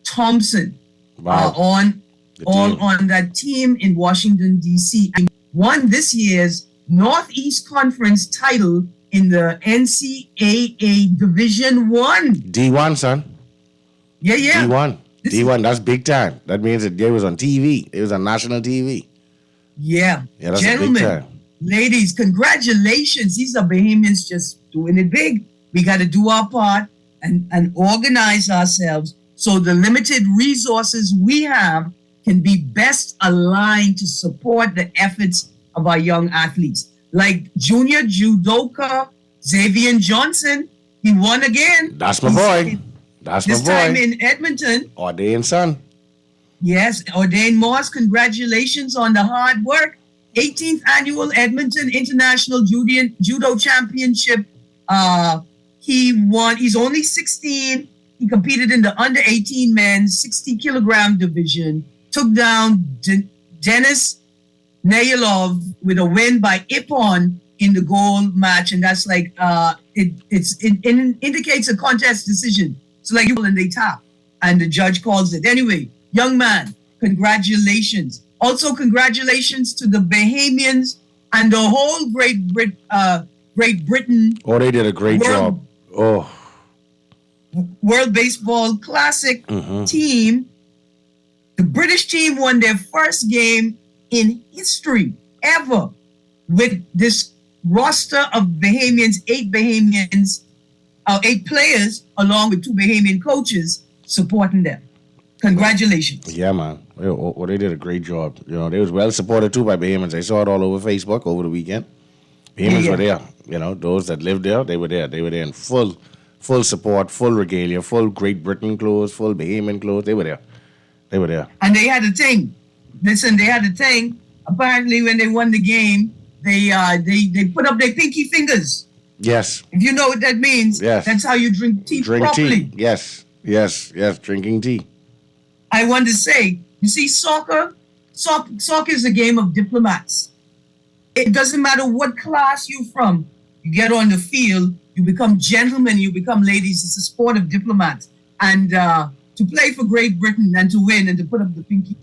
S4: Thompson are on that team in Washington, D.C. and won this year's Northeast Conference title in the NCAA Division I.
S9: D1, son.
S4: Yeah.
S9: D1. D1, that's big time. That means that it was on TV. It was on national TV.
S4: Yeah.
S9: That's
S4: Gentlemen,
S9: a big time.
S4: Ladies, congratulations. These are Bahamians just doing it big. We got to do our part and organize ourselves so the limited resources we have can be best aligned to support the efforts of our young athletes. Like junior judoka Xavier Johnson, he won again.
S9: That's my boy.
S4: This time in Edmonton.
S9: Ordained son.
S4: Yes, Ordained Moss, congratulations on the hard work. 18th Annual Edmonton International Judo Championship. He won. He's only 16. He competed in the under 18 men's 60-kilogram division. Took down Denis Nayalov with a win by Ippon in the gold match. And that's like, it indicates a contest decision. So like you and they tap and the judge calls it. Anyway, young man, congratulations. Also, congratulations to the Bahamians and the whole Great Britain.
S9: Oh, they did a great job. Oh.
S4: World Baseball Classic team. The British team won their first game in history ever with this roster of Bahamians, 8 players, along with 2 Bahamian coaches supporting them. Congratulations.
S9: Yeah, man. Well, they did a great job. You know, they was well supported too by Bahamians. I saw it all over Facebook over the weekend. Bahamians were there. You know, those that lived there, they were there. They were there in full support, full regalia, full Great Britain clothes, full Bahamian clothes. They were there.
S4: And they had a thing. Listen, they had a thing. Apparently, when they won the game, they put up their pinky fingers.
S9: Yes.
S4: If you know what that means,
S9: yes.
S4: That's how you drink tea properly.
S9: Tea. Yes, drinking tea.
S4: I want to say, you see, soccer is a game of diplomats. It doesn't matter what class you're from. You get on the field, you become gentlemen, you become ladies. It's a sport of diplomats. And to play for Great Britain and to win and to put up the pinky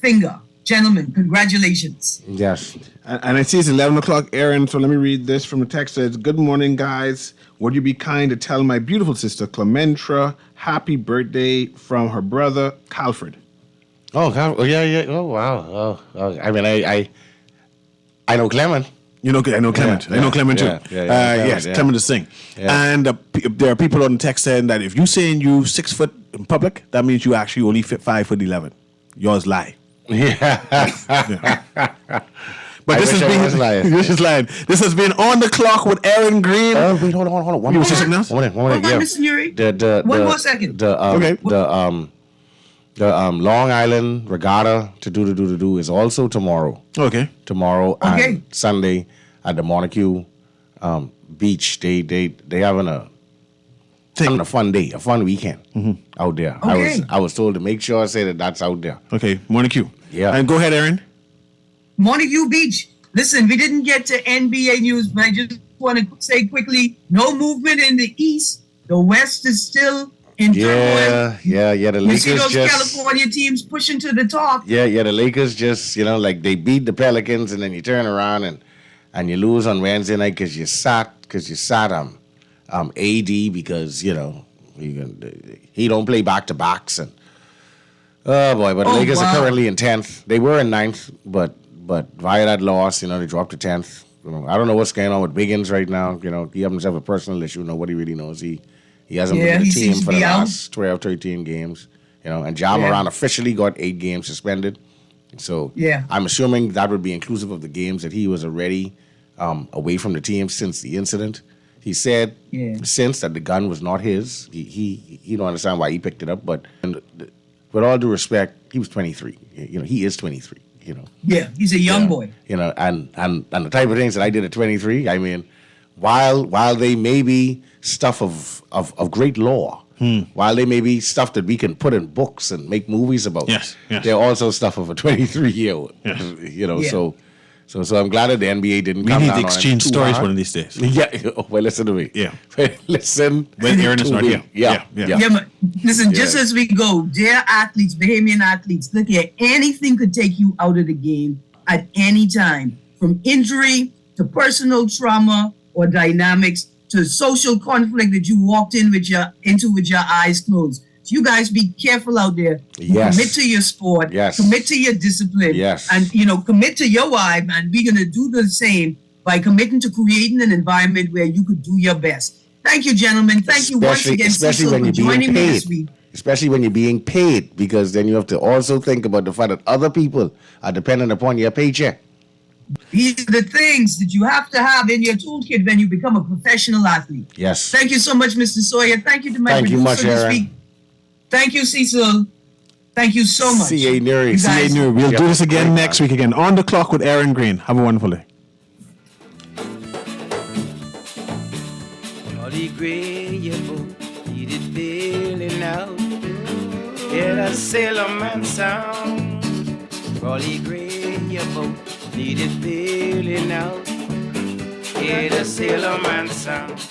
S4: finger. Gentlemen, congratulations.
S9: Yes.
S3: And I see it's 11 o'clock, Erin, so let me read this from the text. It says, good morning, guys. Would you be kind to tell my beautiful sister, Clementra, happy birthday from her brother, Calfred?
S9: Oh, yeah. Oh, wow. Oh. I mean, I know Clement.
S3: I know Clement. I know Clement too. Yes, Clement to sing.
S9: Yeah.
S3: And there are people on the text saying that if you saying you 6 foot in public, that means you actually only fit 5'11". Yours lie.
S9: Yeah.
S3: But this is lying. This has been On the Clock with Erin Greene.
S9: Wait, hold on.
S3: You was something else?
S9: One minute.
S4: Hold on, Mr. Yuri. One more second.
S9: The Long Island Regatta to do is also tomorrow.
S3: Okay.
S9: Tomorrow and Sunday at the Montague Beach. They having a fun day, a fun weekend out there.
S4: Okay.
S9: I was told to make sure I say that's out there.
S3: Okay, Montague.
S9: Yeah.
S3: And go ahead, Erin.
S4: Montague Beach. Listen, we didn't get to NBA news, but I just want to say quickly, no movement in the East. The West is still in turmoil.
S9: Yeah. The Lakers
S4: you see those California teams pushing to the top.
S9: Yeah. The Lakers just, like they beat the Pelicans, and then you turn around and you lose on Wednesday night because you sat AD because he don't play back to backs, and oh boy. But the Lakers are currently in 10th. They were in 9th, but via that loss, they dropped to 10th. I don't know what's going on with Wiggins right now. He happens to have a personal issue. Nobody really knows. He hasn't been in the team for the last 12, 13 games. And Ja Morant officially got 8 games suspended. So I'm assuming that would be inclusive of the games that he was already away from the team since the incident. He said since that the gun was not his. He don't understand why he picked it up. But with all due respect, he was 23. He is 23.
S4: Yeah, he's a young boy.
S9: And the type of things that I did at 23. I mean, while they may be stuff of great lore, while they may be stuff that we can put in books and make movies about, they're also stuff of a 23-year-old. So I'm glad that the NBA didn't come down on it.
S3: We need to exchange stories one of these days.
S9: Yeah. Well, listen to me.
S3: Yeah.
S9: Listen.
S3: When Erin is not here.
S9: Yeah.
S4: But listen, just as we go, dear athletes, Bahamian athletes, look here, anything could take you out of the game at any time, from injury to personal trauma or dynamics to social conflict that you walked into with your eyes closed. So you guys be careful out there.
S9: Yes.
S4: Commit to your sport.
S9: Yes.
S4: Commit to your discipline.
S9: Yes.
S4: And, commit to your vibe. And we're going to do the same by committing to creating an environment where you could do your best. Thank you, gentlemen. Thank you once again, Cecil, for joining me this week.
S9: Especially when you're being paid, because then you have to also think about the fact that other people are dependent upon your paycheck.
S4: These are the things that you have to have in your toolkit when you become a professional athlete.
S9: Yes.
S4: Thank you so much, Mr. Sawyer. Thank you to my
S9: Thank you much,
S4: producer this
S9: Erin.
S4: week. Thank you, Cecil. Thank you so much.
S9: C.A. Nuri.
S3: C.A. Nuri. We'll do this again next week again. On the Clock with Erin Greene. Have a wonderful day.
S2: Charlie Gray, your boat needed bailing out. Hear a sailorman sound. Charlie Gray, your boat needed bailing out. Hear the sailorman sound.